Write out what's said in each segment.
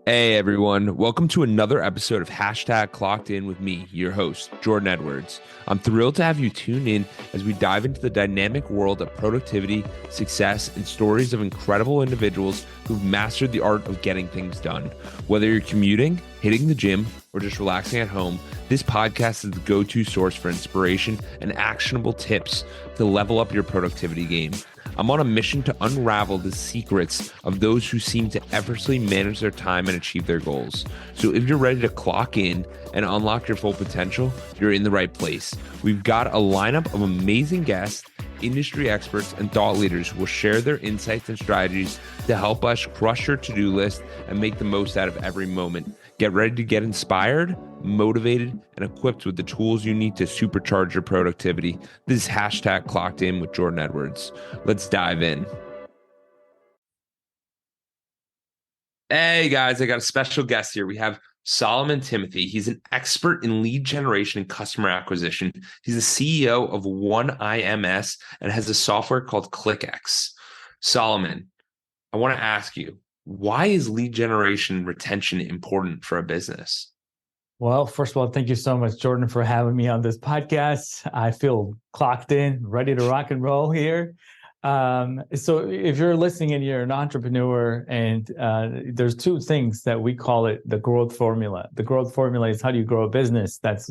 Hey everyone, welcome to another episode of Clockedin with me, your host, Jordan Edwards. I'm thrilled to have you tune in as we dive into the dynamic world of productivity, success, and stories of incredible individuals who've mastered the art of getting things done. Whether you're commuting, hitting the gym, or just relaxing at home, this podcast is the go-to source for inspiration and actionable tips to level up your productivity game. I'm on a mission to unravel the secrets of those who seem to effortlessly manage their time and achieve their goals. So if you're ready to clock in and unlock your full potential, you're in the right place. We've got a lineup of amazing guests, industry experts, and thought leaders who will share their insights and strategies to help us crush your to-do list and make the most out of every moment. Get ready to get inspired, motivated, and equipped with the tools you need to supercharge your productivity. This is Clockedin with Jordan Edwards. Let's dive in. Hey guys, I got a special guest here. We have Solomon Thimothy. He's an expert in lead generation and customer acquisition. He's the CEO of OneIMS and has a software called ClickX. Solomon, I want to ask you, why is lead generation and retention important for a business? Well, first of all, thank you so much, Jordan, for having me on this podcast. I feel clocked in, ready to rock and roll here. So if you're listening and you're an entrepreneur, and there's two things that we call it the growth formula. The growth formula is how do you grow a business? That's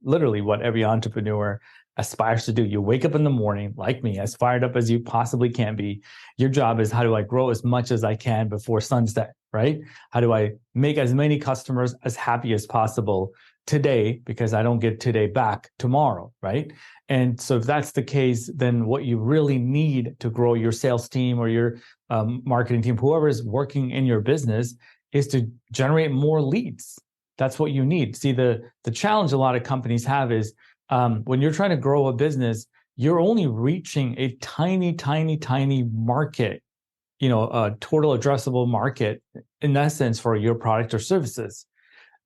literally what every entrepreneur aspires to do. You wake up in the morning, like me, as fired up as you possibly can be. Your job is, how do I grow as much as I can before sunset, right? How do I make as many customers as happy as possible today, because I don't get today back tomorrow, right? And so if that's the case, then what you really need to grow your sales team or your marketing team, whoever is working in your business, is to generate more leads. That's what you need. See, the challenge a lot of companies have is when you're trying to grow a business, you're only reaching a tiny, tiny, tiny market, a total addressable market, in essence, for your product or services.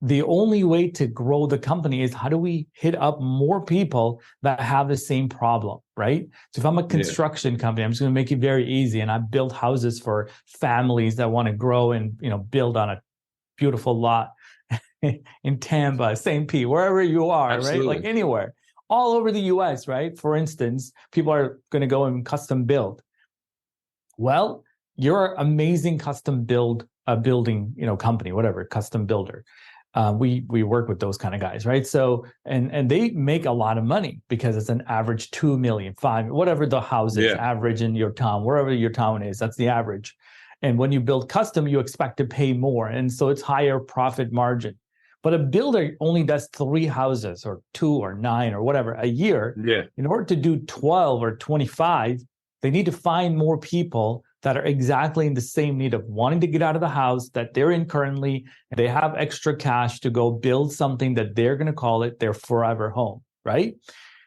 The only way to grow the company is, how do we hit up more people that have the same problem, right? So if I'm a construction company, I'm just going to make it very easy, and I build houses for families that want to grow and build on a beautiful lot in Tampa, St. Pete, wherever you are, Absolutely. right? Like anywhere, all over the US, right? For instance, people are going to go and custom build. Well, you're an amazing custom building, company, whatever, custom builder. We work with those kind of guys, right? So, and they make a lot of money because it's an average 2 million, 5, whatever the house is, average in your town, wherever your town is, that's the average. And when you build custom, you expect to pay more. And so it's higher profit margin. But a builder only does 3 houses or 2 or 9 or whatever a year. In order to do 12 or 25, they need to find more people that are exactly in the same need of wanting to get out of the house that they're in currently. They have extra cash to go build something that they're going to call it their forever home, right?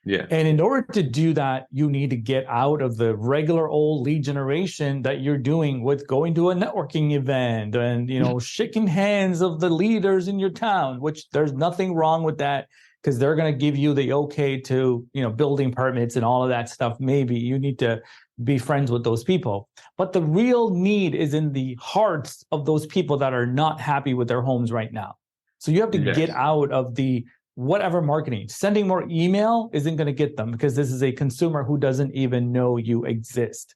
And in order to do that, you need to get out of the regular old lead generation that you're doing with going to a networking event and, shaking hands of the leaders in your town, which there's nothing wrong with that, because they're going to give you the okay to, building permits and all of that stuff. Maybe you need to be friends with those people. But the real need is in the hearts of those people that are not happy with their homes right now. So you have to get out of the whatever marketing. Sending more email isn't going to get them, because this is a consumer who doesn't even know you exist.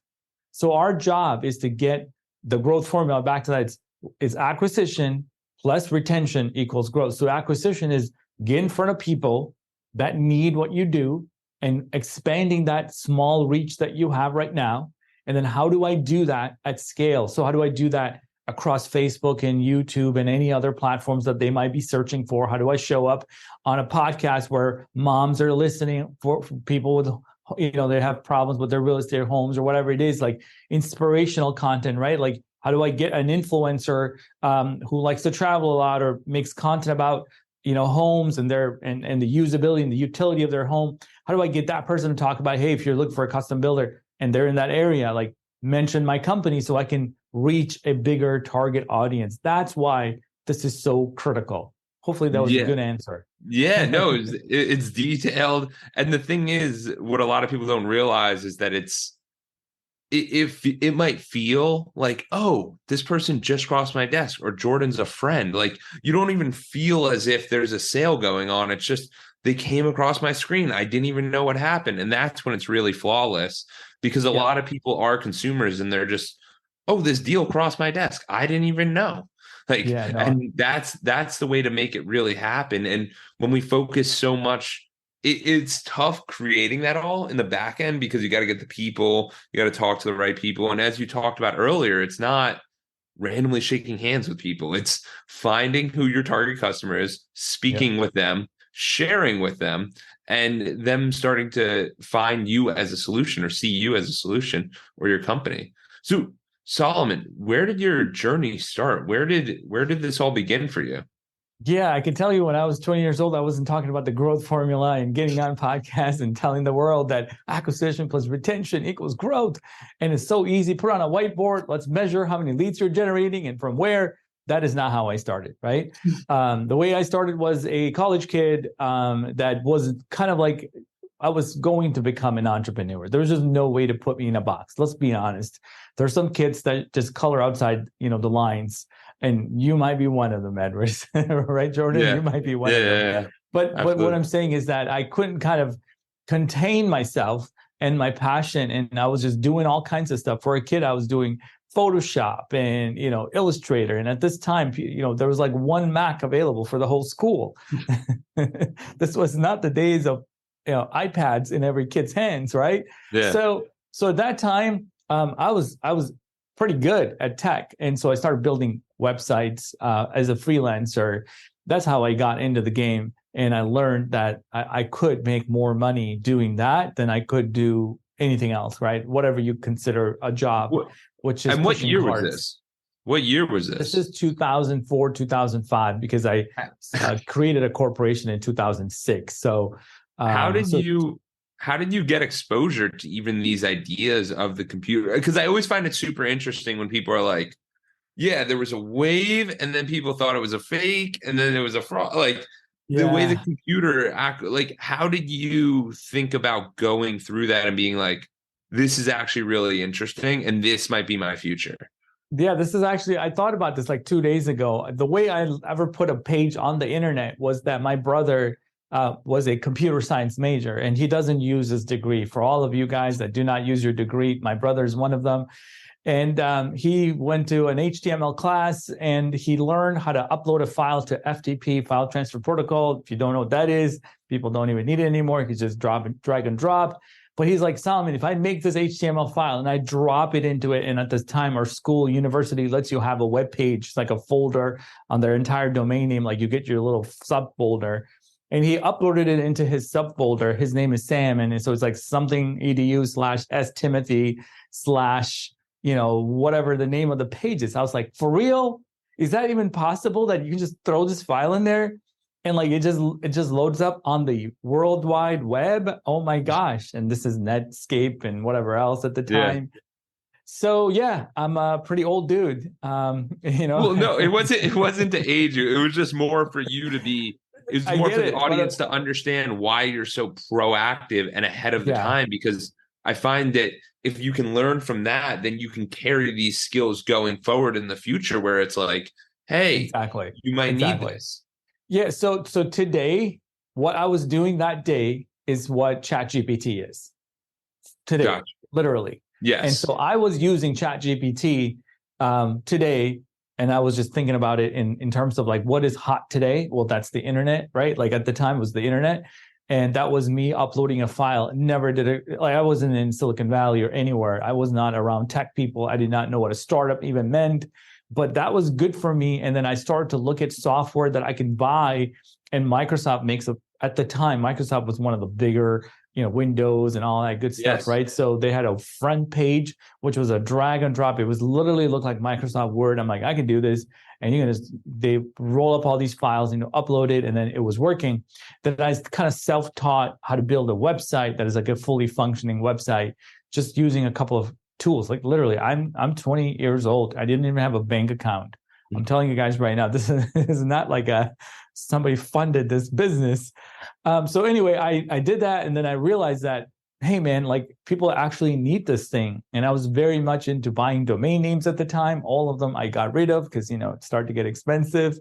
So our job is to get the growth formula back to that. It's acquisition plus retention equals growth. So acquisition is get in front of people that need what you do and expanding that small reach that you have right now. And then how do I do that at scale? So how do I do that across Facebook and YouTube and any other platforms that they might be searching for? How do I show up on a podcast where moms are listening for people with, they have problems with their real estate homes or whatever it is, like inspirational content, right? Like, how do I get an influencer who likes to travel a lot or makes content about, homes and their and the usability and the utility of their home? How do I get that person to talk about, hey, if you're looking for a custom builder and they're in that area, like, mention my company so I can reach a bigger target audience? That's why this is so critical. Hopefully that was a good answer. No, it's detailed. And the thing is, what a lot of people don't realize is that it's if it might feel like, oh, this person just crossed my desk or Jordan's a friend. Like you don't even feel as if there's a sale going on. It's just they came across my screen. I didn't even know what happened. And that's when it's really flawless because a Yeah. lot of people are consumers and they're just, oh, this deal crossed my desk. I didn't even know. Like, Yeah, no, and that's the way to make it really happen. And when we focus so much, it's tough creating that all in the back end because you got to get the people, you got to talk to the right people. And as you talked about earlier, it's not randomly shaking hands with people. It's finding who your target customer is, yeah. speaking with them, sharing with them, and them starting to find you as a solution or see you as a solution or your company. So Solomon, where did your journey start? Where did this all begin for you? Yeah, I can tell you when I was 20 years old, I wasn't talking about the growth formula and getting on podcasts and telling the world that acquisition plus retention equals growth. And it's so easy. Put on a whiteboard. Let's measure how many leads you're generating and from where. That is not how I started, right? The way I started was a college kid that was kind of like I was going to become an entrepreneur. There was just no way to put me in a box. Let's be honest. There's some kids that just color outside, the lines. And you might be one of them, Edwards, right, Jordan? Yeah. You might be one Yeah, of them. yeah, yeah. But what Absolutely. I'm saying is that I couldn't kind of contain myself and my passion, and I was just doing all kinds of stuff. For a kid, I was doing Photoshop and Illustrator, and at this time, there was like one Mac available for the whole school. This was not the days of iPads in every kid's hands, right? Yeah. So at that time, I was pretty good at tech, and so I started building websites as a freelancer. That's how I got into the game, and I learned that I could make more money doing that than I could do anything else, right? Whatever you consider a job, What, which is and what pushing year was carts. this? What year was This this? is 2004, 2005, because I created a corporation in 2006. So, how did so you how did you get exposure to even these ideas of the computer? Because I always find it super interesting when people are like, yeah, there was a wave, and then people thought it was a fake, and then it was a fraud. Like the way the yeah, computer act, like how did you think about going through that and being like, this is actually really interesting, and this might be my future? yeah, this is actually, I thought about this like 2 days ago. The way I ever put a page on the internet was that my brother was a computer science major, and he doesn't use his degree. For all of you guys that do not use your degree, my brother is one of them. And he went to an HTML class and he learned how to upload a file to FTP, file transfer protocol. If you don't know what that is, people don't even need it anymore. You can just drag and drop. But he's like, Solomon, if I make this HTML file and I drop it into it, and at this time, our school, university lets you have a web page, it's like a folder on their entire domain name, like you get your little subfolder. And he uploaded it into his subfolder. His name is Sam. And so it's like something edu/s Timothy slash, whatever the name of the page is. I was like, for real? Is that even possible that you can just throw this file in there? And like it just loads up on the World Wide Web. Oh my gosh. And this is Netscape and whatever else at the Yeah. time. So yeah, I'm a pretty old dude. Well, no, it wasn't to age you. It was just more for you to be. It's I more get for the it, but audience to understand why you're so proactive and ahead of the yeah, time. Because I find that if you can learn from that, then you can carry these skills going forward in the future. Where it's like, hey, exactly. you might need Exactly. this. Yeah. So today, what I was doing that day is what ChatGPT is today, Gotcha. literally. And Yes. so I was using ChatGPT today, and I was just thinking about it in terms of like what is hot today. Well, that's the internet, right? Like at the time it was the internet, and that was me uploading a file. Never did it. Like I wasn't in Silicon Valley or anywhere. I was not around tech people. I did not know what a startup even meant. But that was good for me. And then I started to look at software that I can buy. And Microsoft makes at the time, Microsoft was one of the bigger, Windows and all that good stuff, Yes. right? So they had a front page, which was a drag and drop. It was literally looked like Microsoft Word. I'm like, I can do this. And they roll up all these files and upload it. And then it was working. Then I kind of self-taught how to build a website that is like a fully functioning website, just using a couple of tools. Like literally, I'm 20 years old. I didn't even have a bank account. I'm telling you guys right now, this is not like somebody funded this business. So anyway, I did that, and then I realized that hey man, like people actually need this thing. And I was very much into buying domain names at the time. All of them I got rid of because, it started to get expensive,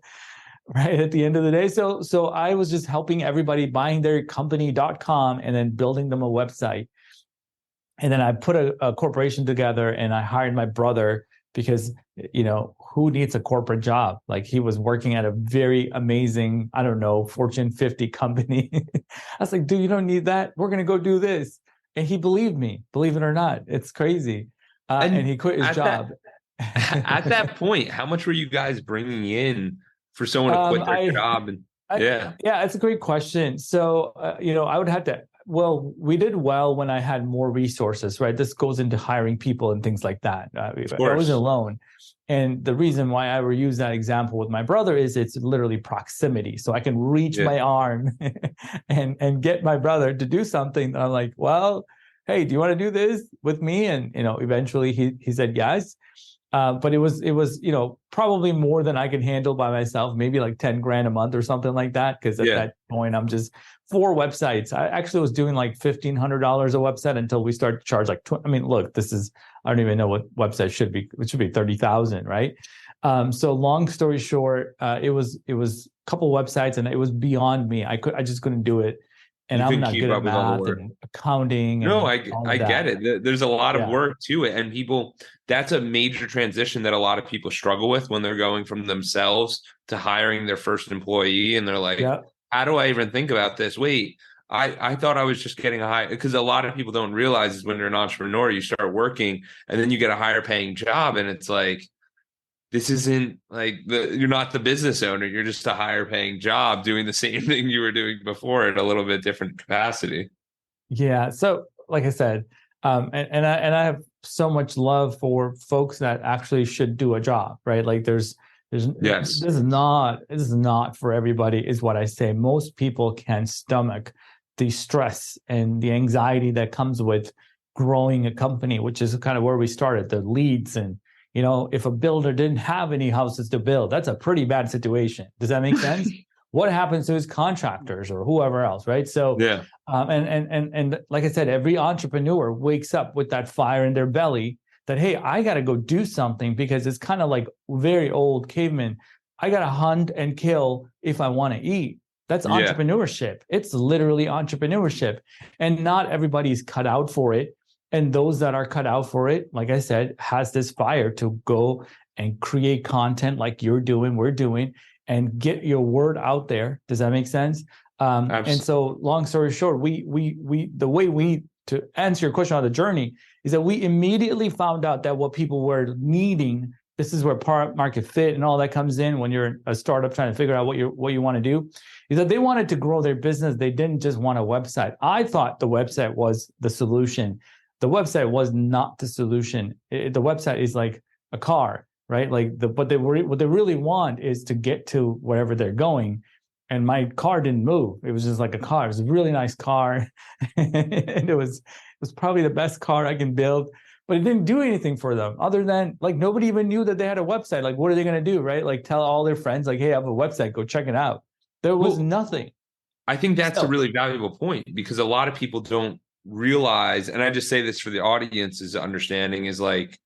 right? At the end of the day. So I was just helping everybody buying their company.com and then building them a website. And then I put a corporation together and I hired my brother because, who needs a corporate job? Like he was working at a very amazing, I don't know, Fortune 50 company. I was like, dude, you don't need that. We're going to go do this. And he believed me, believe it or not. It's crazy. And he quit his job. At that point, how much were you guys bringing in for someone to quit their job? And yeah, it's a great question. So, I would have to, well, we did well when I had more resources, right? This goes into hiring people and things like that. I wasn't alone. And the reason why I would use that example with my brother is it's literally proximity. So I can reach my arm and get my brother to do something. I'm like, well, hey, do you want to do this with me? And, eventually he said yes. But it was, probably more than I could handle by myself, maybe like 10 grand a month or something like that. Cause at that point, I'm just 4 websites. I actually was doing like $1,500 a website until we started to charge like, look, I don't even know what website should be. It should be 30,000, right? So long story short, it was a couple websites and it was beyond me. I just couldn't do it. And I'm not good at math and accounting. No, I get it. There's a lot of work to it. And that's a major transition that a lot of people struggle with when they're going from themselves to hiring their first employee. And they're like, how do I even think about this? Wait, I thought I was just getting a high, because a lot of people don't realize is when you're an entrepreneur, you start working and then you get a higher paying job. And it's like, this isn't like you're not the business owner. You're just a higher paying job doing the same thing you were doing before at a little bit different capacity. Yeah. So like I said, and I have so much love for folks that actually should do a job, right? Like this is not for everybody is what I say. Most people can stomach the stress and the anxiety that comes with growing a company, which is kind of where we started, the leads. And, if a builder didn't have any houses to build, that's a pretty bad situation. Does that make sense? What happens to his contractors or whoever else, right? So, and like I said, every entrepreneur wakes up with that fire in their belly that, hey, I got to go do something, because it's kind of like very old caveman. I got to hunt and kill if I want to eat. That's entrepreneurship. It's literally entrepreneurship. And not everybody's cut out for it. And those that are cut out for it, like I said, has this fire to go and create content like we're doing, and get your word out there. Does that make sense? And so long story short, to answer your question on the journey is that we immediately found out that what people were needing, this is where product market fit and all that comes in when you're a startup trying to figure out what you want to do, is that they wanted to grow their business. They didn't just want a website. I thought the website was the solution. The website was not the solution. The website is like a car, right? Like what they really want is to get to wherever they're going. And my car didn't move. It was just like a car. It was a really nice car. And it was probably the best car I can build, but it didn't do anything for them other than like nobody even knew that they had a website. Like, what are they going to do? Right? Like tell all their friends like, hey, I have a website, go check it out. There was nothing. I think that's a really valuable point, because a lot of people don't realize, and I just say this for the audience's understanding, is like,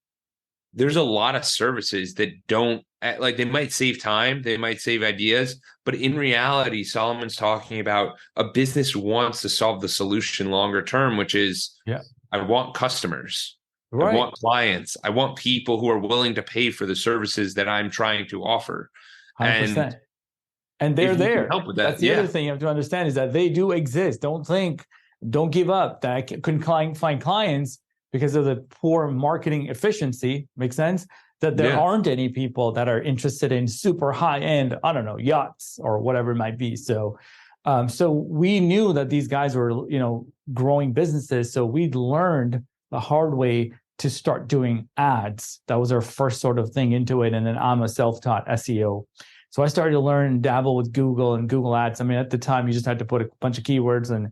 there's a lot of services that don't, like, they might save time, they might save ideas, but in reality, Solomon's talking about a business wants to solve the solution longer term, which is, I want customers, I want clients, I want people who are willing to pay for the services that I'm trying to offer. 100%. And they're there. Help with that. That's the other thing you have to understand, is that they do exist. Don't give up that I couldn't find clients because of the poor marketing efficiency. Makes sense? That there aren't any people that are interested in super high end, I don't know, yachts or whatever it might be. So we knew that these guys were, growing businesses. So we learned the hard way to start doing ads. That was our first sort of thing into it. And then I'm a self-taught SEO. So I started to learn and dabble with Google and Google Ads. I mean, at the time, you just had to put a bunch of keywords and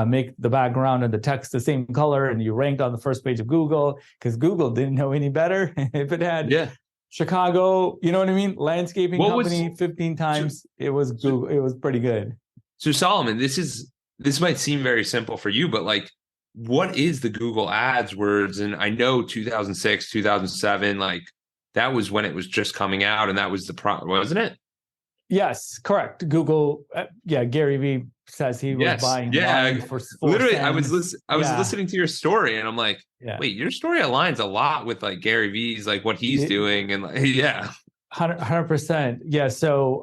make the background and the text the same color, and you ranked on the first page of Google, because Google didn't know any better. If it had Chicago, you know what I mean, landscaping company 15 times, it was Google. It was pretty good. So Solomon, this might seem very simple for you, but like, what is the Google AdWords? And I know 2006, 2007, like that was when it was just coming out, and that was wasn't it? Yes, correct. Google, yeah, Gary Vee says he was Yes. buying Yeah. lines for Literally, $0.04. I was Yeah, listening to your story, and I'm like, yeah. wait, your story aligns a lot with like Gary Vee's, like what he's It, doing, and like, yeah, 100%. Yeah. So,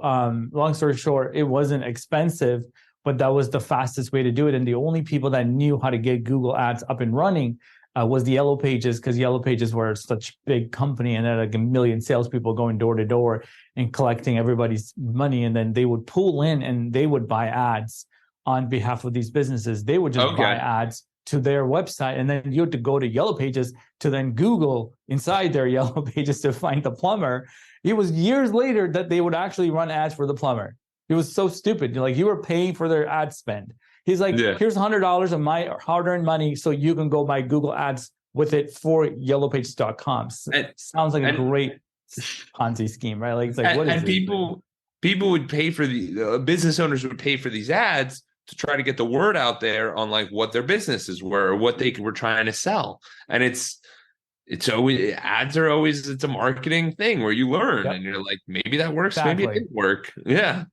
long story short, it wasn't expensive, but that was the fastest way to do it. And the only people that knew how to get Google Ads up and running was the Yellow Pages, because Yellow Pages were such a big company and had like a million salespeople going door to door and collecting everybody's money. And then they would pull in and they would buy ads on behalf of these businesses. They would just buy okay, ads to their website. And then you had to go to Yellow Pages to then Google inside their Yellow Pages to find the plumber. It was years later that they would actually run ads for the plumber. It was so stupid. Like, you were paying for their ad spend. He's like, yeah, here's $100 of my hard-earned money so you can go buy Google Ads with it for yellowpages.com. Sounds like a and great Ponzi scheme, right? Like, it's like, what is and this? people would pay for the business owners would pay for these ads to try to get the word out there on like what their businesses were, or what they were trying to sell, and it's always ads are always it's a marketing thing where you learn and you're like, maybe that works, maybe it Exactly. didn't work. Yeah.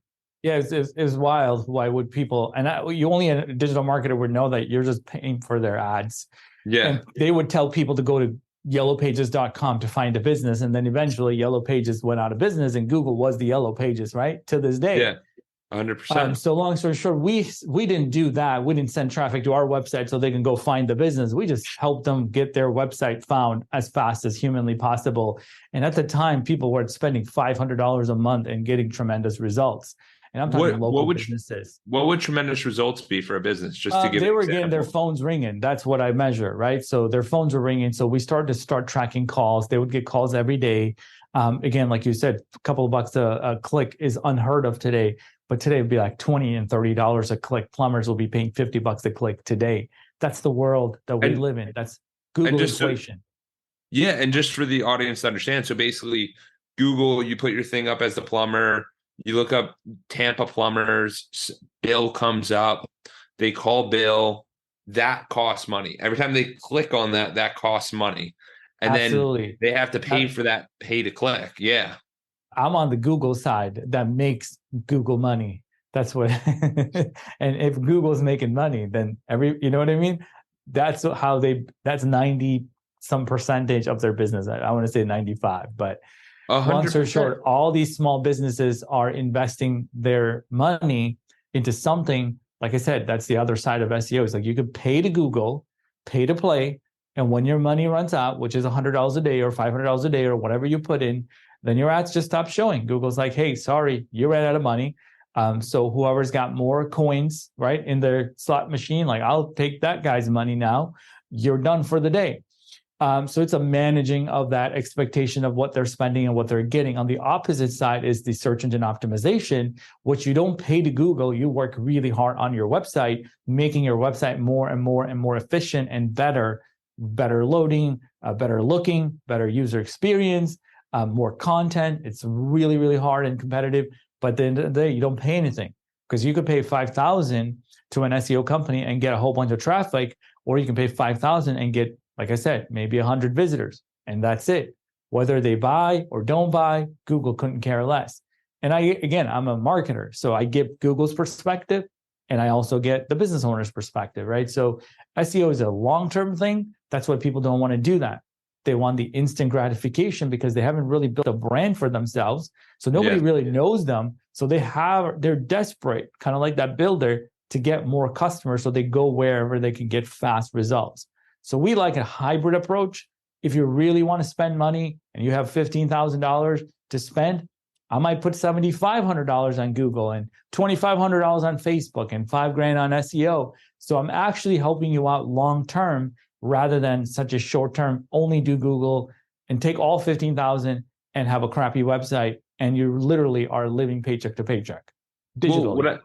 Yeah, it's wild. Why would people, you only a digital marketer would know that you're just paying for their ads. Yeah. And they would tell people to go to yellowpages.com to find a business. And then eventually Yellow Pages went out of business and Google was the Yellow Pages, right? To this day. Yeah. 100%. So long story short, we didn't do that. We didn't send traffic to our website so they can go find the business. We just helped them get their website found as fast as humanly possible. And at the time, people were spending $500 a month and getting tremendous results. And I'm talking local businesses. What would tremendous results be for a business? Just to give they were getting their phones ringing. That's what I measure, right? So their phones were ringing. So we started to start tracking calls. They would get calls every day. Again, like you said, a couple of bucks a click is unheard of today. But today it'd be like $20 and $30 a click. Plumbers will be paying $50 a click today. That's the world that we live in. That's Google inflation. Yeah, and just for the audience to understand, so basically, Google, you put your thing up as the plumber, you look up Tampa plumbers, Bill comes up, they call Bill, that costs money. Every time they click on that, that costs money. And Absolutely. Then they have to pay for that pay to click. Yeah. I'm on the Google side that makes Google money. That's what, and if Google's making money, then you know what I mean? That's that's 90 some percentage of their business. I want to say 95, but 100%. Long story short, all these small businesses are investing their money into something. Like I said, that's the other side of SEO. It's like you could pay to Google, pay to play. And when your money runs out, which is $100 a day or $500 a day or whatever you put in, then your ads just stop showing. Google's like, hey, sorry, you ran out of money. So whoever's got more coins, right, in their slot machine, like, I'll take that guy's money now. You're done for the day. So it's a managing of that expectation of what they're spending and what they're getting. On the opposite side is the search engine optimization, which you don't pay to Google. You work really hard on your website, making your website more and more and more efficient and better loading, better looking, better user experience, more content. It's really, really hard and competitive. But at the end of the day, you don't pay anything, because you could pay $5,000 to an SEO company and get a whole bunch of traffic, or you can pay $5,000 and get, like I said, maybe 100 visitors, and that's it. Whether they buy or don't buy, Google couldn't care less. And I'm a marketer, so I get Google's perspective, and I also get the business owner's perspective, right? So SEO is a long-term thing. That's why people don't want to do that. They want the instant gratification because they haven't really built a brand for themselves. So nobody really knows them. So they're desperate, kind of like that builder, to get more customers. So they go wherever they can get fast results. So we like a hybrid approach. If you really want to spend money and you have $15,000 to spend, I might put $7,500 on Google and $2,500 on Facebook and $5,000 on SEO. So I'm actually helping you out long-term, rather than such a short-term, only do Google and take all 15,000 and have a crappy website. And you literally are living paycheck to paycheck digitally. Well,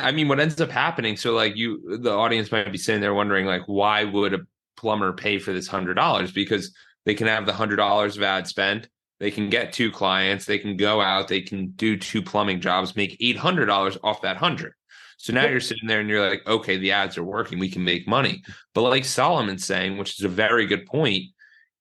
I mean, what ends up happening, so like the audience might be sitting there wondering, like, why would a plumber pay for this $100? Because they can have the $100 of ad spend, they can get 2 clients, they can go out, they can do 2 plumbing jobs, make $800 off that 100. So now Yep. you're sitting there and you're like, okay, the ads are working. We can make money. But like Solomon's saying, which is a very good point,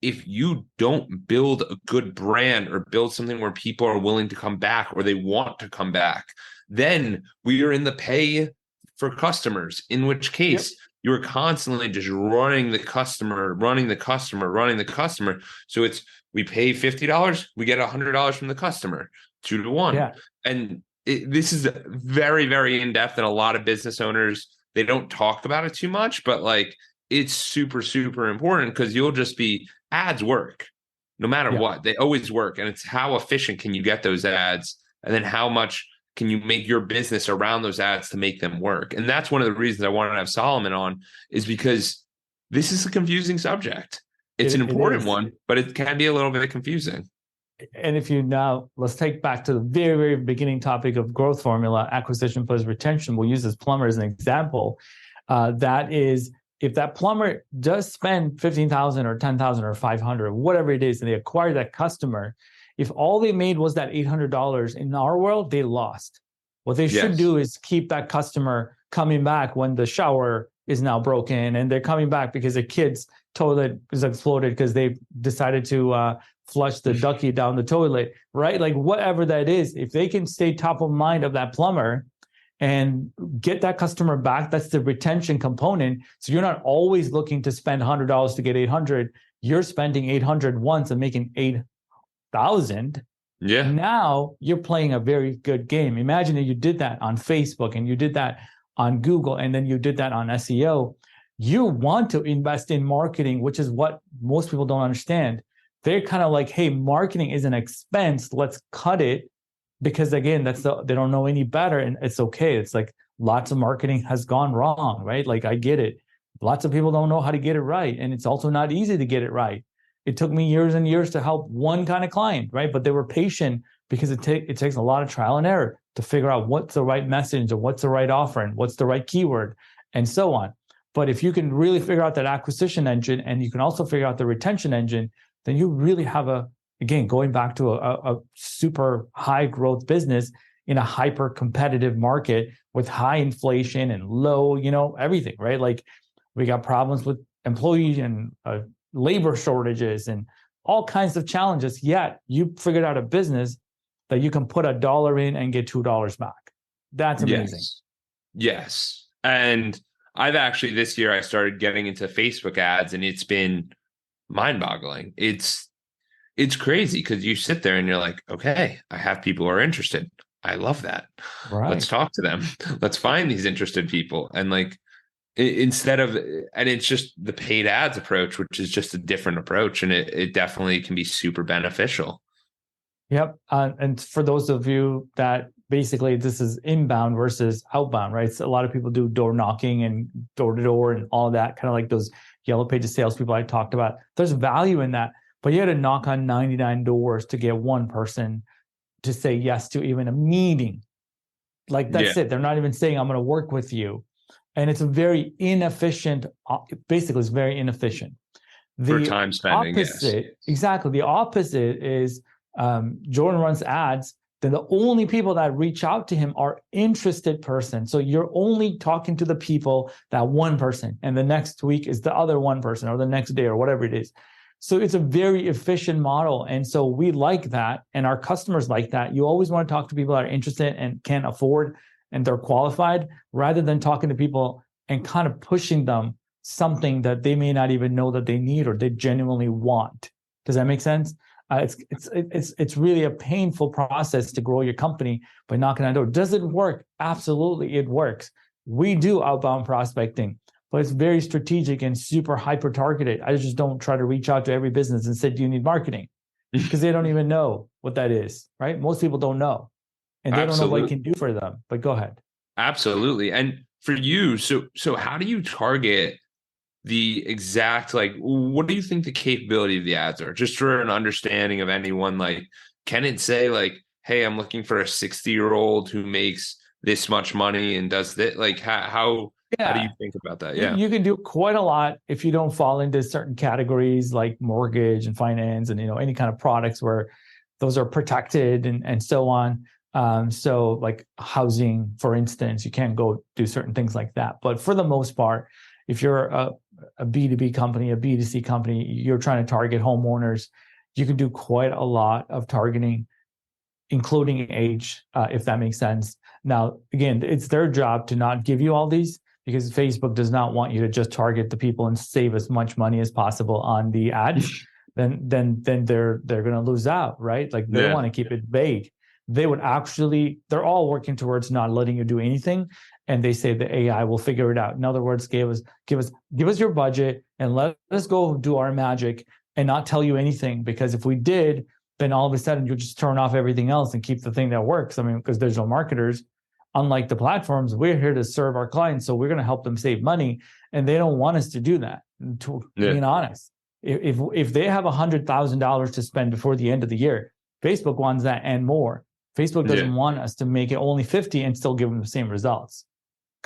if you don't build a good brand or build something where people are willing to come back or they want to come back, then we are in the pay for customers, in which Yep. case you're constantly just running the customer, running the customer, running the customer. So it's we pay $50, we get $100 from the customer, 2 to 1. Yeah. And this is very, very in depth, and a lot of business owners, they don't talk about it too much, but like it's super, super important because you'll just be ads work no matter Yeah. what. They always work. And it's how efficient can you get those ads? And then how much can you make your business around those ads to make them work? And that's one of the reasons I wanted to have Solomon on, is because this is a confusing subject. It's an It important is. one, but it can be a little bit confusing. And if you now, let's take back to the very, very beginning topic of growth formula, acquisition plus retention. We'll use this plumber as an example. That is, if that plumber does spend 15,000 or 10,000 or 500, whatever it is, and they acquire that customer, if all they made was that $800 in our world, they lost. What they should do is keep that customer coming back when the shower is now broken and they're coming back because the kid's toilet is exploded because they decided to flush the ducky down the toilet, right? Like whatever that is, if they can stay top of mind of that plumber and get that customer back, that's the retention component. So you're not always looking to spend $100 to get 800. You're spending 800 once and making 8,000. Yeah. Now you're playing a very good game. Imagine if you did that on Facebook and you did that on Google and then you did that on SEO. You want to invest in marketing, which is what most people don't understand. They're kind of like, hey, marketing is an expense. Let's cut it, because again, they don't know any better, and it's okay. It's like lots of marketing has gone wrong, right? Like I get it. Lots of people don't know how to get it right, and it's also not easy to get it right. It took me years and years to help one kind of client, right? But they were patient because it takes a lot of trial and error to figure out what's the right message or what's the right offer and what's the right keyword and so on. But if you can really figure out that acquisition engine and you can also figure out the retention engine, then you really have again, going back to a super high growth business in a hyper competitive market with high inflation and low, everything, right? Like we got problems with employee and labor shortages and all kinds of challenges. Yet you figured out a business that you can put $1 in and get $2 back. That's amazing. Yes. And I've actually, this year I started getting into Facebook ads, and it's been mind-boggling. It's crazy because you sit there and you're like, okay, I have people who are interested. I love that. Right. Let's talk to them. Let's find these interested people. And like, and it's just the paid ads approach, which is just a different approach. And it definitely can be super beneficial. Yep. And for those of you that basically this is inbound versus outbound, right? So a lot of people do door knocking and door to door and all that, kind of like those yellow pages salespeople I talked about. There's value in that, but you had to knock on 99 doors to get one person to say yes to even a meeting. Like that's it. They're not even saying, I'm going to work with you. And it's a very inefficient, basically it's very inefficient. For time spending, opposite, yes. Exactly. The opposite is Jordan runs ads, then the only people that reach out to him are interested persons. So you're only talking to the people, that one person, and the next week is the other one person, or the next day, or whatever it is. So it's a very efficient model. And so we like that, and our customers like that. You always want to talk to people that are interested and can afford and they're qualified, rather than talking to people and kind of pushing them something that they may not even know that they need or they genuinely want. Does that make sense? It's really a painful process to grow your company by knocking on the door. Does it work? Absolutely, it works. We do outbound prospecting, but it's very strategic and super hyper targeted. I just don't try to reach out to every business and say, do you need marketing? Because they don't even know what that is, right? Most people don't know, and they don't know what it can do for them. But go ahead. Absolutely. And for you, so how do you target the exact, like, what do you think the capability of the ads are? Just for an understanding of anyone, like, can it say like, hey, I'm looking for a 60-year-old who makes this much money and does that? Like, how do you think about that? Yeah. You can do quite a lot if you don't fall into certain categories like mortgage and finance and any kind of products where those are protected and so on. So like housing, for instance, you can't go do certain things like that. But for the most part, if you're a B2B company, a B2C company, you're trying to target homeowners, you can do quite a lot of targeting, including age, if that makes sense. Now, again, it's their job to not give you all these, because Facebook does not want you to just target the people and save as much money as possible on the ads. Then they're going to lose out, right? Like they want to keep it vague. They would actually, they're all working towards not letting you do anything, and they say the AI will figure it out. In other words, give us your budget and let us go do our magic and not tell you anything, because if we did, then all of a sudden you'll just turn off everything else and keep the thing that works. I mean, because digital marketers, unlike the platforms, we're here to serve our clients, so we're going to help them save money, and they don't want us to do that. To being honest, if they have $100,000 to spend before the end of the year, Facebook wants that and more. Facebook doesn't want us to make it only 50 and still give them the same results.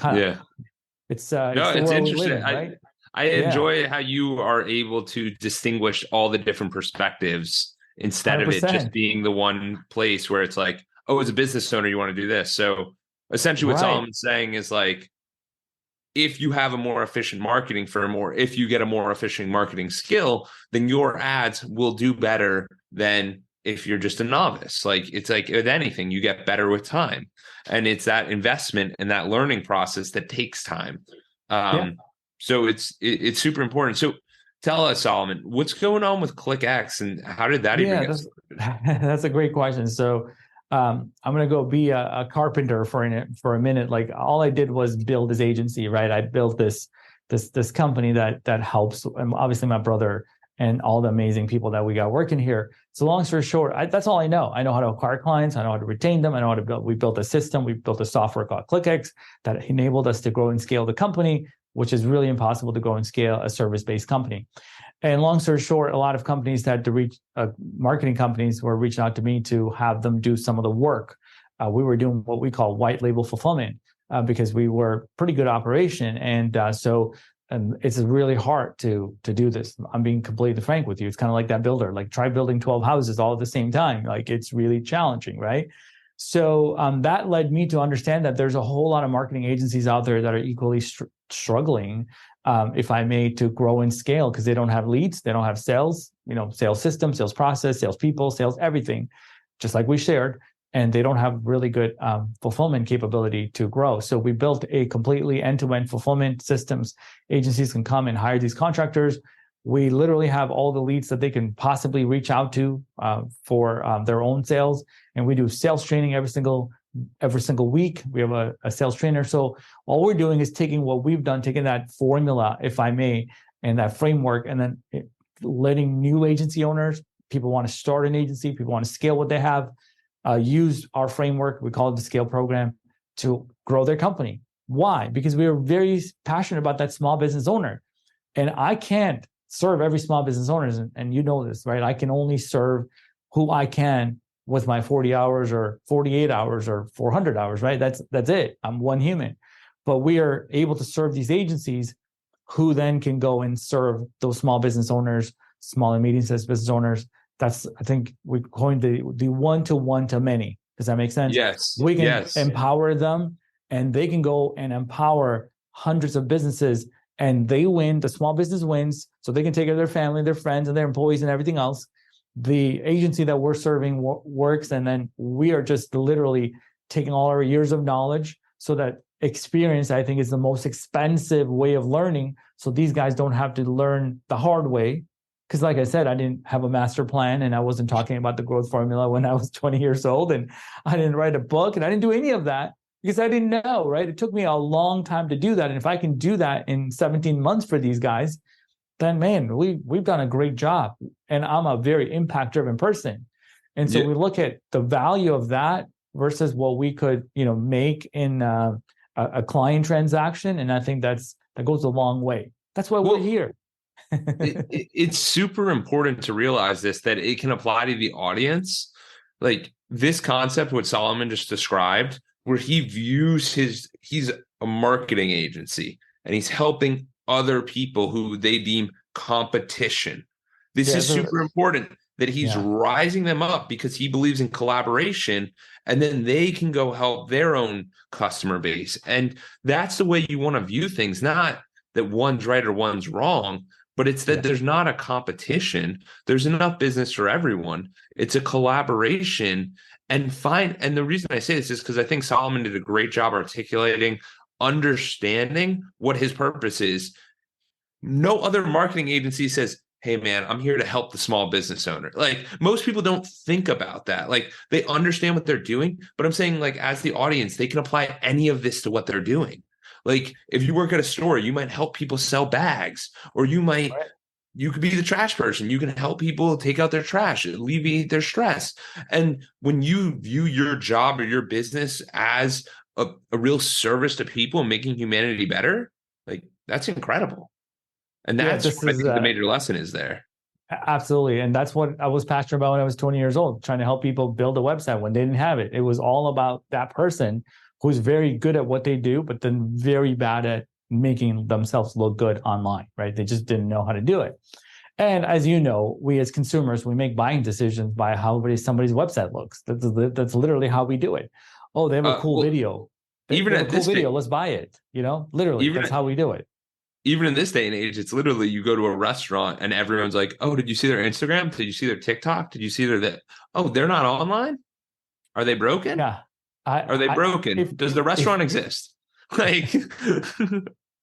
It's interesting. Right? I enjoy how you are able to distinguish all the different perspectives instead 100%. Of it just being the one place where it's like, oh, as a business owner, you want to do this. So essentially what Solomon's saying is like, if you have a more efficient marketing firm, or if you get a more efficient marketing skill, then your ads will do better than if you're just a novice. Like, it's like with anything, you get better with time, and it's that investment and that learning process that takes time. So it's super important. So tell us, Solomon, what's going on with ClickX, and how did that even get started? That's a great question. So I'm going to go be a carpenter for a minute. Like, all I did was build this agency, right? I built this company that helps, and obviously my brother and all the amazing people that we got working here. So long story short, that's all I know. I know how to acquire clients. I know how to retain them. I know how to build. We built a system. We built a software called ClickX that enabled us to grow and scale the company, which is really impossible to grow and scale a service-based company. And long story short, a lot of companies had to reach, marketing companies were reaching out to me to have them do some of the work. We were doing what we call white label fulfillment because we were pretty good operation. And it's really hard to do this. I'm being completely frank with you. It's kind of like that builder, like try building 12 houses all at the same time. Like, it's really challenging, right? So that led me to understand that there's a whole lot of marketing agencies out there that are equally struggling, if I may, to grow and scale, because they don't have leads, they don't have sales, sales system, sales process, sales people, sales everything, just like we shared, and they don't have really good fulfillment capability to grow. So we built a completely end-to-end fulfillment systems. Agencies can come and hire these contractors. We literally have all the leads that they can possibly reach out to for their own sales, and we do sales training every single week. We have a sales trainer. So all we're doing is taking what we've done, taking that formula, if I may, and that framework, and then letting new agency owners, people want to start an agency, people want to scale what they have, use our framework. We call it the Scale Program, to grow their company. Why? Because we are very passionate about that small business owner, and I can't serve every small business owner, and you know this, right? I can only serve who I can with my 40 hours or 48 hours or 400 hours, right? That's it. I'm one human. But we are able to serve these agencies who then can go and serve those small business owners, small and medium-sized business owners. That's, I think, we coined the one-to-one to many. Does that make sense? Yes. We can empower them, and they can go and empower hundreds of businesses, and they win. The small business wins, so they can take care of their family, their friends, and their employees and everything else. The agency that we're serving works, and then we are just literally taking all our years of knowledge. So that experience, I think, is the most expensive way of learning. So these guys don't have to learn the hard way. Because like I said, I didn't have a master plan, and I wasn't talking about the growth formula when I was 20 years old, and I didn't write a book, and I didn't do any of that because I didn't know, right? It took me a long time to do that. And if I can do that in 17 months for these guys, then man, we've done a great job. And I'm a very impact-driven person. And so we look at the value of that versus what we could, make in a client transaction. And I think that goes a long way. That's why we're here. It's super important to realize that it can apply to the audience. Like this concept, what Solomon just described, where he views he's a marketing agency and he's helping other people who they deem competition. This is super important. that he's Yeah. rising them up because he believes in collaboration, and then they can go help their own customer base. And that's the way you want to view things, not that one's right or one's wrong, but it's that Yeah. there's not a competition. There's enough business for everyone. It's a collaboration. And the reason I say this is because I think Solomon did a great job articulating, understanding what his purpose is. No other marketing agency says, hey man, I'm here to help the small business owner. Like, most people don't think about that. Like, they understand what they're doing, but I'm saying, like, as the audience, they can apply any of this to what they're doing. Like, if you work at a store, you might help people sell bags, or Right. you could be the trash person. You can help people take out their trash, alleviate their stress. And when you view your job or your business as a real service to people, making humanity better, like, that's incredible. And Yeah. that's This what I is think the major lesson is there. absolutely. And that's what I was passionate about when I was 20 years old, trying to help people build a website when they didn't have it. It was all about that person who's very good at what they do, but then very bad at making themselves look good online, right? They just didn't know how to do it. And as you know, we as consumers, we make buying decisions by how somebody's website looks. That's literally how we do it. Oh, they have a cool Well, video. They even have a at cool this video. day, Let's buy it. Literally, even that's how we do it. even in this day and age, it's literally you go to a restaurant and everyone's like, "Oh, did you see their Instagram? Did you see their TikTok? Did you see their that? Oh, they're not online? Are they broken? Yeah. Are they broken? Does the If restaurant exist?" Like,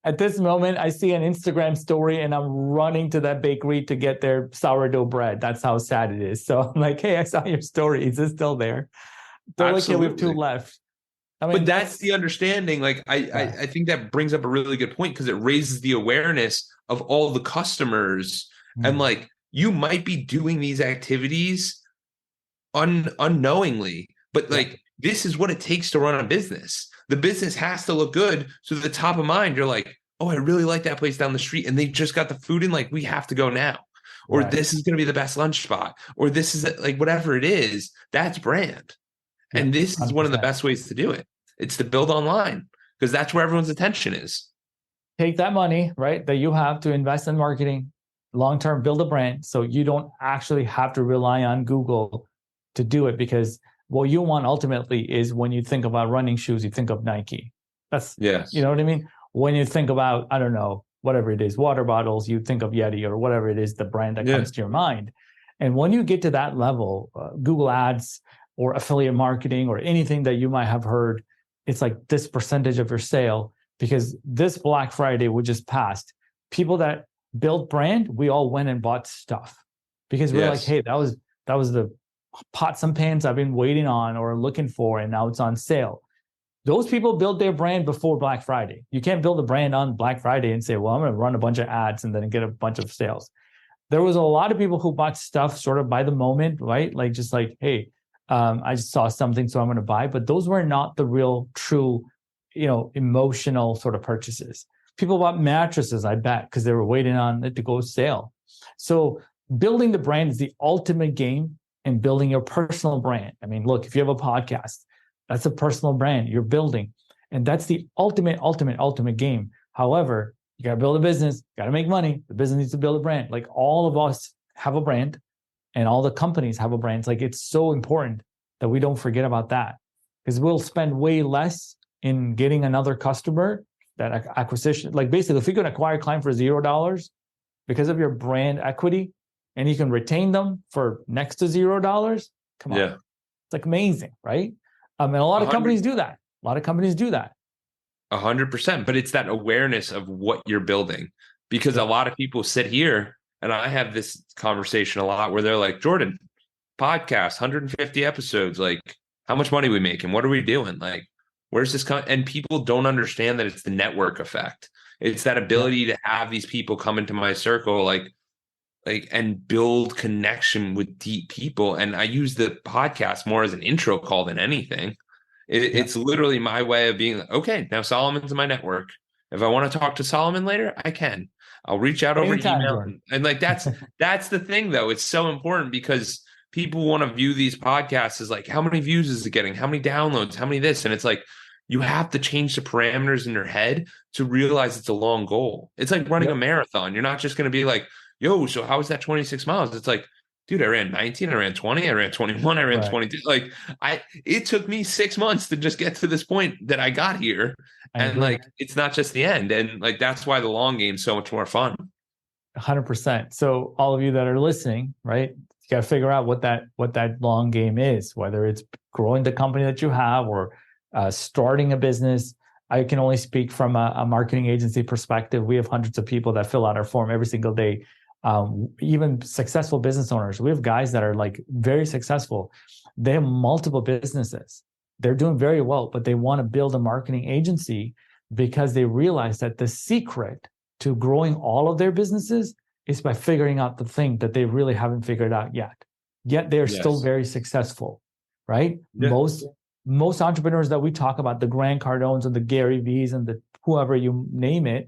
at this moment I see an Instagram story and I'm running to that bakery to get their sourdough bread. That's how sad it is. So I'm like, hey, I saw your story. Is it still there? They're like, yeah, we have two absolutely. left. I But mean, that's the understanding. Like, yeah. I think that brings up a really good point because it raises the awareness of all the customers. And Mm. like, you might be doing these activities unknowingly, but Yeah. like, this is what it takes to run a business. The business has to look good. So at the top of mind, you're like, oh, I really like that place down the street. And they just got the food in, like, we have to go now. Or Right. this is going to be the best lunch spot. Or this is like whatever it is, that's brand. Yeah. And this is one of the 100%. best ways to do it. It's to build online because that's where everyone's attention is. Take that money, right, that you have to invest in marketing, long term, build a brand. So you don't actually have to rely on Google to do it, because what you want ultimately is, when you think about running shoes, you think of Nike. That's, you Yes. know what I mean? When you think about, I don't know, whatever it is, water bottles, you think of Yeti or whatever it is, the brand that Yeah. comes to your mind. And when you get to that level, Google Ads or affiliate marketing or anything that you might have heard, it's like this percentage of your sale. Because this Black Friday, we just passed, people that built brand, we all went and bought stuff because we're like, Yes. hey, that was the pots and pans I've been waiting on or looking for, and now it's on sale. Those people built their brand before Black Friday. You can't build a brand on Black Friday and say, well, I'm going to run a bunch of ads and then get a bunch of sales. There was a lot of people who bought stuff sort of by the moment, right? Like, just like, hey, I just saw something, so I'm going to buy. But those were not the real, true, emotional sort of purchases. People bought mattresses, I bet, because they were waiting on it to go sale. So building the brand is the ultimate game in building your personal brand. I mean, look, if you have a podcast, that's a personal brand you're building. And that's the ultimate game. However, you got to build a business, got to make money. The business needs to build a brand. Like, all of us have a brand and all the companies have a brand. It's like, it's so important that we don't forget about that, because we'll spend way less in getting another customer, that acquisition. Like, basically, if you can acquire a client for $0 because of your brand equity, and you can retain them for next to $0, come on. Yeah. It's like amazing, right? And a lot of companies do that. A lot of companies do that. 100%. But it's that awareness of what you're building, because a lot of people sit here, and I have this conversation a lot where they're like, Jordan, podcast, 150 episodes, like, how much money are we making? What are we doing? Like, where's this and people don't understand that it's the network effect. It's that ability to have these people come into my circle, like and build connection with deep people. And I use the podcast more as an intro call than anything. It's literally my way of being like, okay, now Solomon's in my network. If I want to talk to Solomon later, I can. I'll reach out over Anytime, email. Jordan. And like, that's the thing though. It's so important because people want to view these podcasts as like, how many views is it getting? How many downloads? How many this? And it's like, you have to change the parameters in your head to realize it's a long goal. It's like running a marathon. You're not just going to be like, yo, so how is that 26 miles? It's like, Dude, I ran 19, I ran 20, I ran 21, I ran Right. 22. Like it took me 6 months to just get to this point that I got here. I And agree. like, it's not just the end. And like, that's why the long game's so much more fun. 100%. So all of you that are listening, right? You got to figure out what that long game is, whether it's growing the company that you have or starting a business. I can only speak from a marketing agency perspective. We have hundreds of people that fill out our form every single day. Even successful business owners. We have guys that are like very successful. They have multiple businesses. They're doing very well, but they want to build a marketing agency because they realize that the secret to growing all of their businesses is by figuring out the thing that they really haven't figured out yet. Yet they're still Yes. very successful, right? Yeah. Most entrepreneurs that we talk about, the Grant Cardones and the Gary V's and the whoever you name it,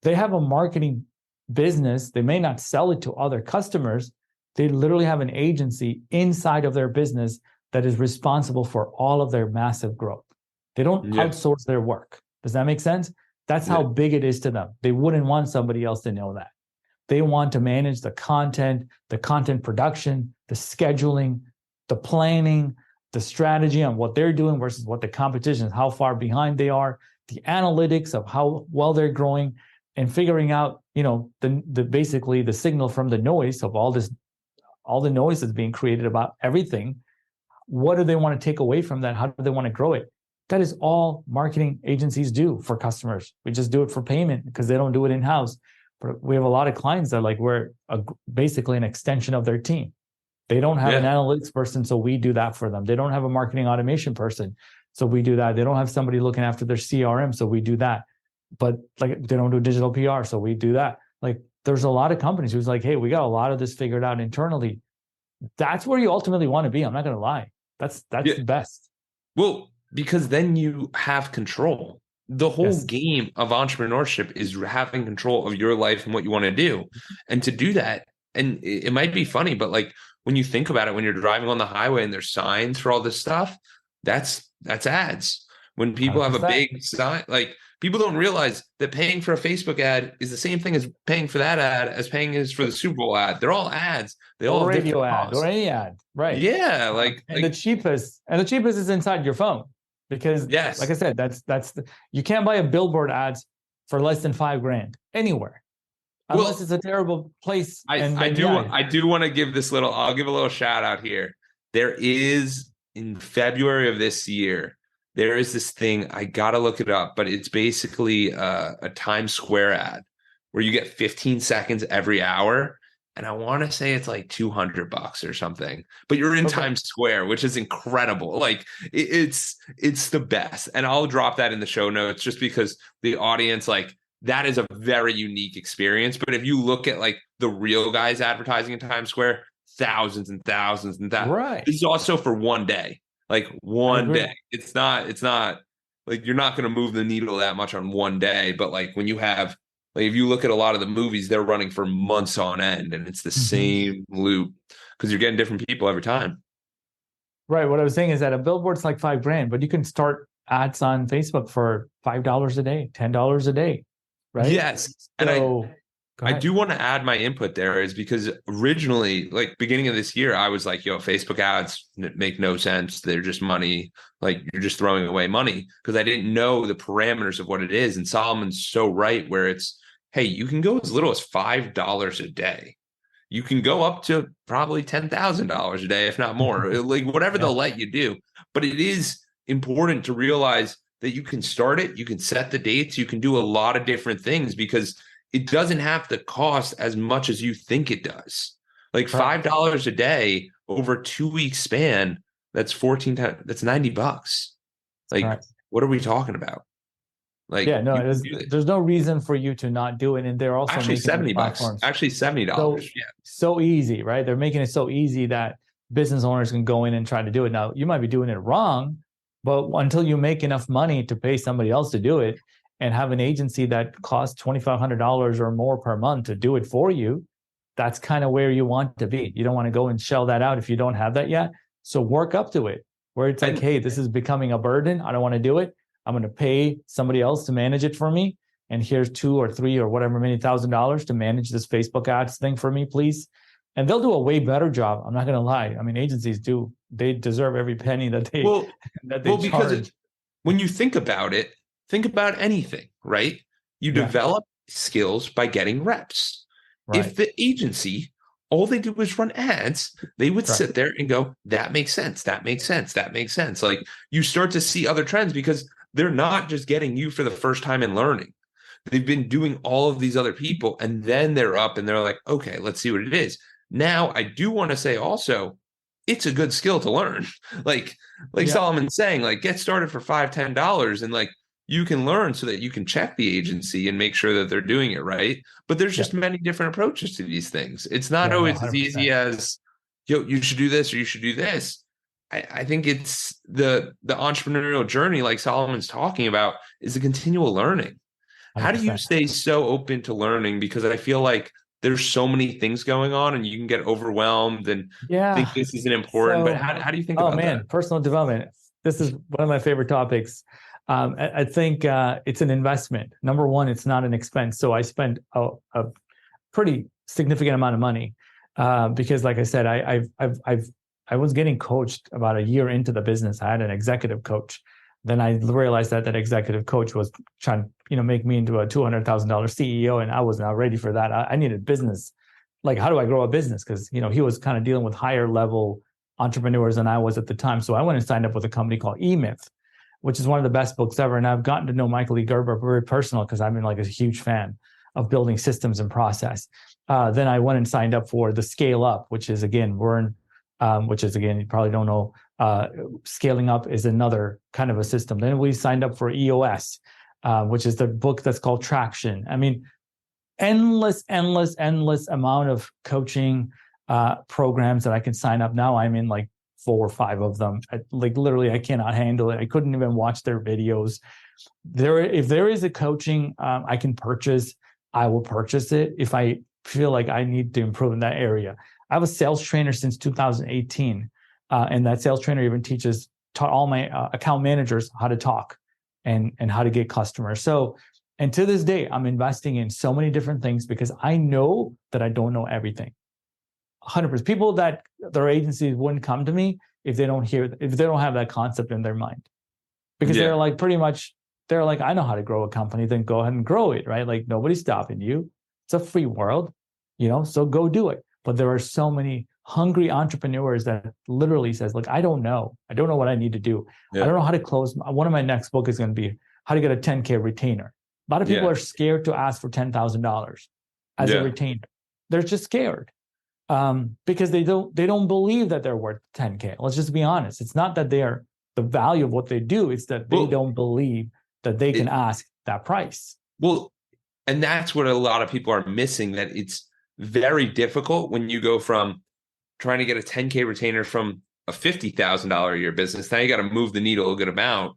they have a marketing business. They may not sell it to other customers. They literally have an agency inside of their business that is responsible for all of their massive growth. They don't Yeah. outsource their work. Does that make sense? That's how Yeah. big it is to them. They wouldn't want somebody else to know that. They want to manage the content production, the scheduling, the planning, the strategy on what they're doing versus what the competition is, how far behind they are, the analytics of how well they're growing, and figuring out, the basically the signal from the noise of all the noise that's being created about everything. What do they want to take away from that? How do they want to grow it? That is all marketing agencies do for customers. We just do it for payment because they don't do it in-house. But we have a lot of clients that we're basically an extension of their team. They don't have an Yeah. analytics person, so we do that for them. They don't have a marketing automation person, so we do that. They don't have somebody looking after their CRM, so we do that. But they don't do digital PR, so we do that. There's a lot of companies who's like, hey, we got a lot of this figured out internally. That's where you ultimately want to be. I'm not going to lie. That's Yeah. the best. Well, because then you have control. The whole Yes. game of entrepreneurship is having control of your life and what you want to do. And to do that, and it might be funny, but like when you think about it, when you're driving on the highway and there's signs for all this stuff, that's ads. When people have a 100%. big sign, like people don't realize that paying for a Facebook ad is the same thing as paying for that ad as paying is for the Super Bowl ad. They're all ads. They all Or have radio different ad or costs. any ad, right? Yeah, And the cheapest is inside your phone because, like yes. I said, you can't buy a billboard ads for less than $5,000 anywhere, unless Well, it's a terrible place. And I then do I do want to give this little I'll give a little shout out here. There is in February of this year, there is this thing, I gotta look it up, but it's basically a Times Square ad where you get 15 seconds every hour. And I want to say it's like $200 or something, but you're in okay, Times Square, which is incredible. Like it's the best. And I'll drop that in the show notes just because the audience, like, that is a very unique experience. But if you look at like the real guys advertising in Times Square, thousands and thousands and thousands. right, This is also for one day, like I one agree. day. It's not like you're not going to move the needle that much on one day. But like when you have, like, if you look at a lot of the movies, they're running for months on end and it's the Mhm. same loop because you're getting different people every time. Right. What I was saying is that a billboard's like $5,000, but you can start ads on Facebook for $5 a day, $10 a day, right? Yes. And So go I ahead. do want to add my input there is because originally, like beginning of this year, I was like, yo, Facebook ads make no sense. They're just money. Like you're just throwing away money because I didn't know the parameters of what it is. And Solomon's so right where it's, hey, you can go as little as $5 a day. You can go up to probably $10,000 a day, if not more, like whatever Yeah. they'll let you do. But it is important to realize that you can start it, you can set the dates, you can do a lot of different things because it doesn't have to cost as much as you think it does. Like Correct. $5 a day over a 2 week span, that's 14 times, that's $90. Like, Correct. what are we talking about? Like Yeah, no, you can do this. there's no reason for you to not do it. And they're also Actually, making these $70. platforms Actually, $70. so Yeah. so easy, right? They're making it so easy that business owners can go in and try to do it. Now, you might be doing it wrong, but until you make enough money to pay somebody else to do it and have an agency that costs $2,500 or more per month to do it for you, that's kind of where you want to be. You don't want to go and shell that out if you don't have that yet. So work up to it where it's like, And hey, this is becoming a burden. I don't want to do it. I'm going to pay somebody else to manage it for me. And here's 2 or 3 or whatever many $1,000s to manage this Facebook ads thing for me, please. and they'll do a way better job. I'm not going to lie. I mean, agencies they deserve every penny that they Well, that they charge. when you think about it, think about anything, right? You develop skills by getting reps. Right. If the agency, all they do is run ads, they would Right. sit there and go, that makes sense. That makes sense. That makes sense. Like, you start to see other trends because they're not just getting you for the first time and learning. They've been doing all of these other people, and then they're up and they're like, okay, let's see what it is. Now, I do want to say also, it's a good skill to learn. like Solomon's saying, like, get started for $5-10 and like you can learn so that you can check the agency and make sure that they're doing it right. But there's just many different approaches to these things. It's not always as easy as, yo, you should do this or you should do this. I think it's the entrepreneurial journey, like Solomon's talking about, is a continual learning. 100%. How do you stay so open to learning? Because I feel like there's so many things going on and you can get overwhelmed and think this isn't important. But how do you think about that? Personal development. This is one of my favorite topics. I think it's an investment. Number one, it's not an expense. So I spend a pretty significant amount of money because, like I said, I was getting coached about a year into the business. I had an executive coach. Then I realized that executive coach was trying to, make me into a $200,000 CEO, and I was not ready for that. I needed business. Like, how do I grow a business? Because, he was kind of dealing with higher level entrepreneurs than I was at the time. So I went and signed up with a company called eMyth, which is one of the best books ever. And I've gotten to know Michael E. Gerber very personal because I've been like a huge fan of building systems and process. Then I went and signed up for the Scale Up, which is again, you probably don't know. Scaling Up is another kind of a system. Then we signed up for EOS, which is the book that's called Traction. I mean, endless amount of coaching programs that I can sign up. Now I'm in like 4 or 5 of them. Literally, I cannot handle it. I couldn't even watch their videos. If there is a coaching I can purchase, I will purchase it if I feel like I need to improve in that area. I have a sales trainer since 2018. And that sales trainer even taught all my account managers how to talk and how to get customers. So, and to this day, I'm investing in so many different things because I know that I don't know everything. 100%. People that their agencies wouldn't come to me if they don't have that concept in their mind, because they're like, I know how to grow a company, then go ahead and grow it, right? Like, nobody's stopping you. It's a free world, so go do it. But there are so many hungry entrepreneurs that literally says, look, I don't know what I need to do. I don't know how to close. One of my next book is going to be how to get a 10K retainer. A lot of people are scared to ask for $10,000 as a retainer. They're just scared because they don't believe that they're worth 10K. Let's just be honest. It's not that they're the value of what they do. It's that they don't believe that they can ask that price. Well, and that's what a lot of people are missing, that it's very difficult when you go from trying to get a 10K retainer from a $50,000 a year business. Now you got to move the needle a good amount.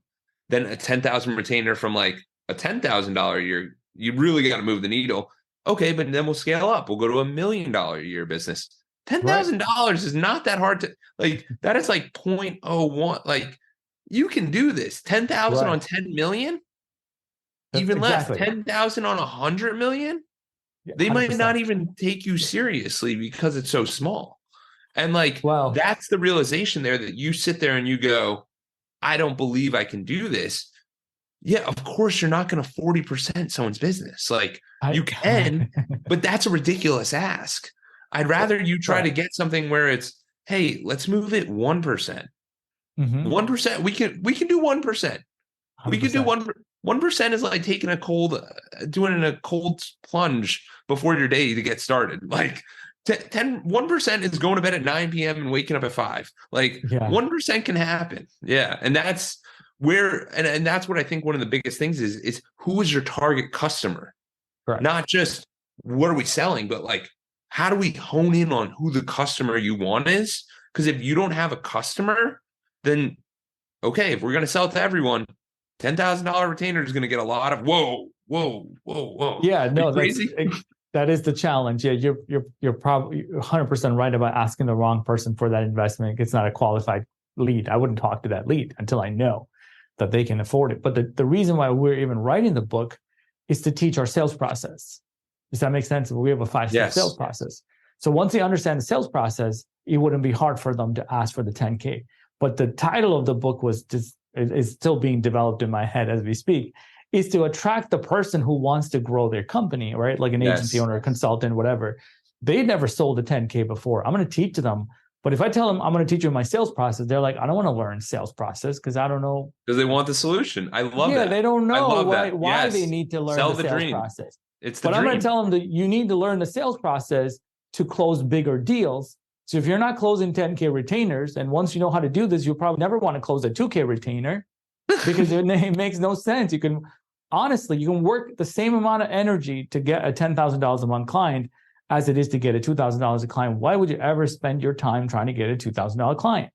Then a 10,000 retainer from like a $10,000 a year, you really got to move the needle. Okay, but then we'll scale up. We'll go to $1 million a year business. $10,000 is not that hard to, like, that is like 0.01. Like, you can do this. 10,000 on 10 million, even less. 10,000 on 100 million. They 100%. Might not even take you seriously because it's so small. And like, that's the realization there, that you sit there and you go, I don't believe I can do this. Yeah, of course you're not going to 40% someone's business. Like, you can, but that's a ridiculous ask. I'd rather you try to get something where it's, hey, let's move it 1%. 1%. We can do 1%. 100%. We can do 1% is like taking doing a cold plunge before your day to get started. Like 1% is going to bed at 9 p.m. and waking up at 5. Like 1% can happen. Yeah. And that's where, and that's what I think one of the biggest things is who is your target customer? Correct. Not just what are we selling, but like, how do we hone in on who the customer you want is? Because if you don't have a customer, then okay, if we're going to sell it to everyone, $10,000 retainer is going to get a lot of whoa. Yeah, no, that is the challenge. Yeah, you're probably 100% right about asking the wrong person for that investment. It's not a qualified lead. I wouldn't talk to that lead until I know that they can afford it. But the reason why we're even writing the book is to teach our sales process. Does that make sense? We have a 5-step sales process. So once they understand the sales process, it wouldn't be hard for them to ask for the 10K. But the title of the book was just is still being developed in my head as we speak, is to attract the person who wants to grow their company, right? Like an agency owner, a consultant, whatever. They never sold a 10K before. I'm going to teach them. But if I tell them I'm going to teach you my sales process, they're like, I don't want to learn sales process because I don't know. Because they want the solution. I love that. Yeah, they don't know why Yes. they need to learn Sell the sales process. It's the But dream. I'm going to tell them that you need to learn the sales process to close bigger deals. So if you're not closing 10K retainers, and once you know how to do this, you'll probably never want to close a 2K retainer because it makes no sense. You can work the same amount of energy to get a $10,000 a month client as it is to get a $2,000 a client. Why would you ever spend your time trying to get a $2,000 client?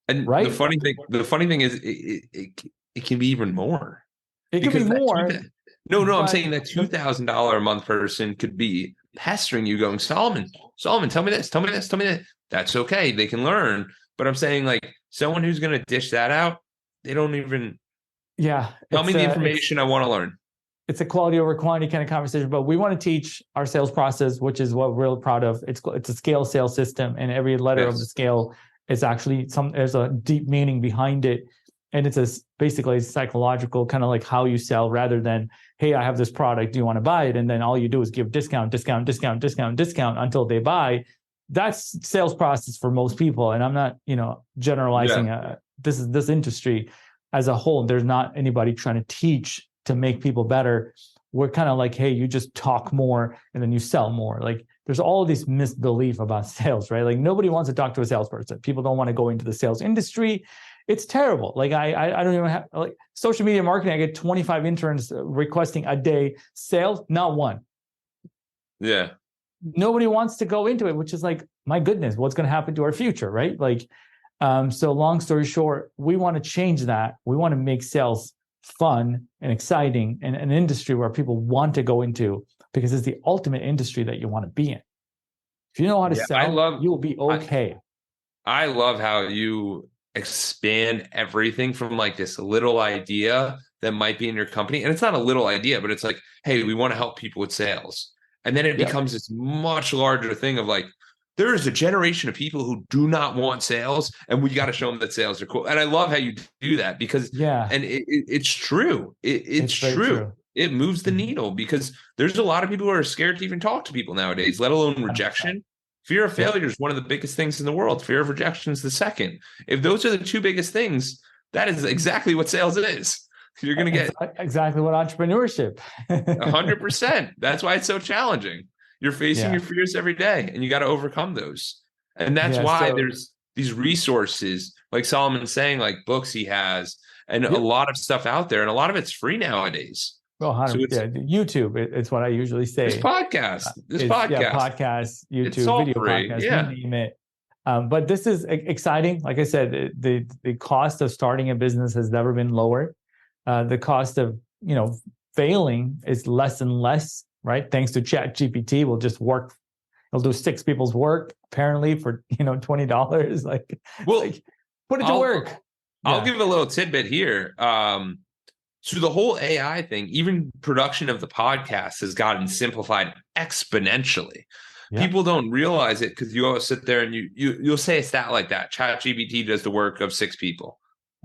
And right? The funny thing is it can be even more. It can be more. I'm saying that $2,000 a month person could be pestering you going, Solomon, tell me this. That's okay. They can learn. But I'm saying like someone who's going to dish that out, they don't even tell me the information I want to learn. It's a quality over quantity kind of conversation, but we want to teach our sales process, which is what we're really proud of. It's a scale sales system, and every letter of the scale is actually there's a deep meaning behind it. And it's basically psychological, kind of like how you sell, rather than, hey, I have this product, do you want to buy it? And then all you do is give discount until they buy. That's sales process for most people. And I'm not, generalizing. This industry as a whole. There's not anybody trying to teach to make people better. We're kind of like, hey, you just talk more and then you sell more. Like there's all this misbelief about sales, right? Like nobody wants to talk to a salesperson. People don't want to go into the sales industry. It's terrible. Like I don't even have like social media marketing. I get 25 interns requesting a day. Sales, not one. Yeah. Nobody wants to go into it, which is like, my goodness, what's going to happen to our future, right? Like, so long story short, we want to change that. We want to make sales fun and exciting and an industry where people want to go into, because it's the ultimate industry that you want to be in. If you know how to sell, you will be okay. I love how you expand everything from like this little idea that might be in your company. And it's not a little idea, but it's like, hey, we want to help people with sales. And then it becomes this much larger thing of like, there is a generation of people who do not want sales, and we got to show them that sales are cool. And I love how you do that because, and it's true. It's true. It moves the needle because there's a lot of people who are scared to even talk to people nowadays, let alone rejection. Fear of failure is one of the biggest things in the world. Fear of rejection is the second. If those are the two biggest things, that is exactly what sales is. You're going to get exactly what entrepreneurship. 100%. That's why it's so challenging. You're facing your fears every day, and you got to overcome those. And that's why there's these resources, like Solomon's saying, like books he has, and a lot of stuff out there, and a lot of it's free nowadays. Well, YouTube. It's what I usually say. This podcast, podcast, YouTube, video free. podcast, you name it. But this is exciting. Like I said, the cost of starting a business has never been lower. The cost of failing is less and less. Right, thanks to ChatGPT, we'll just work. It'll do 6 people's work apparently for $20. Like put it to work. I'll give a little tidbit here. So the whole AI thing, even production of the podcast has gotten simplified exponentially. Yeah. People don't realize it because you always sit there and you'll say a stat like that. ChatGPT does the work of 6 people.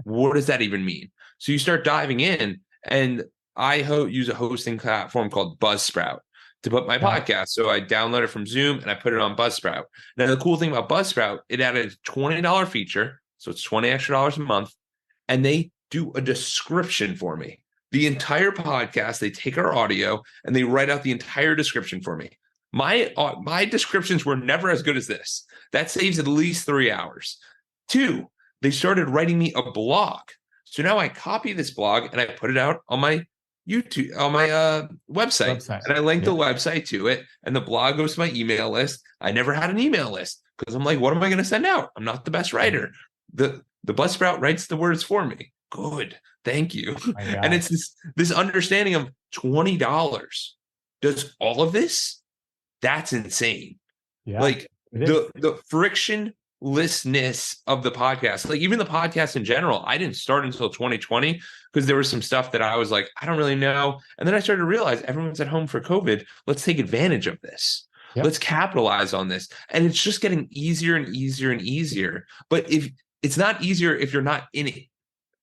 What does that even mean? So you start diving in, and I use a hosting platform called Buzzsprout to put my podcast. So I download it from Zoom and I put it on Buzzsprout. Now, the cool thing about Buzzsprout, it added a $20 feature. So it's $20 extra a month. And they do a description for me. The entire podcast, they take our audio and they write out the entire description for me. My descriptions were never as good as this. That saves at least 3 hours. 2, they started writing me a blog. So now I copy this blog and I put it out on my YouTube, on my website, and I link the website to it, and the blog goes to my email list. I never had an email list because I'm like, what am I going to send out? I'm not the best writer. The Buzzsprout writes the words for me. Good, thank you. And it's this understanding of $20 does all of this. That's insane. Yeah, like the frictionlessness of the podcast, like even the podcast in general, I didn't start until 2020 because there was some stuff that I was like, I don't really know. And then I started to realize everyone's at home for COVID. Let's take advantage of this. Yep. Let's capitalize on this. And it's just getting easier and easier and easier. But if it's not easier if you're not in it,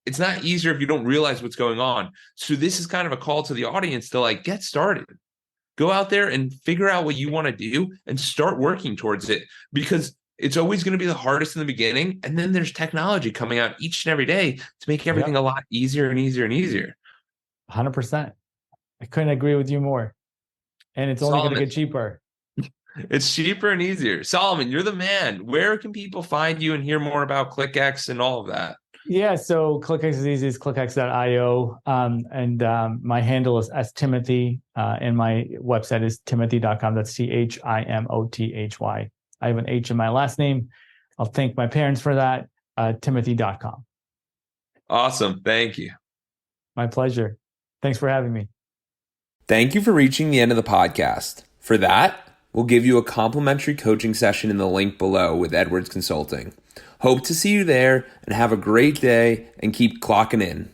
it's not easier if you don't realize what's going on. So this is kind of a call to the audience to like get started. Go out there and figure out what you want to do and start working towards it, because it's always going to be the hardest in the beginning. And then there's technology coming out each and every day to make everything a lot easier and easier and easier. 100%. I couldn't agree with you more. And it's only going to get cheaper. It's cheaper and easier. Solomon, you're the man. Where can people find you and hear more about ClickX and all of that? Yeah, so ClickX is easy. It's clickx.io. My handle is stimothy, and my website is timothy.com. That's THIMOTHY. I have an H in my last name. I'll thank my parents for that. Timothy.com. Awesome. Thank you. My pleasure. Thanks for having me. Thank you for reaching the end of the podcast. For that, we'll give you a complimentary coaching session in the link below with Edwards Consulting. Hope to see you there, and have a great day and keep clocking in.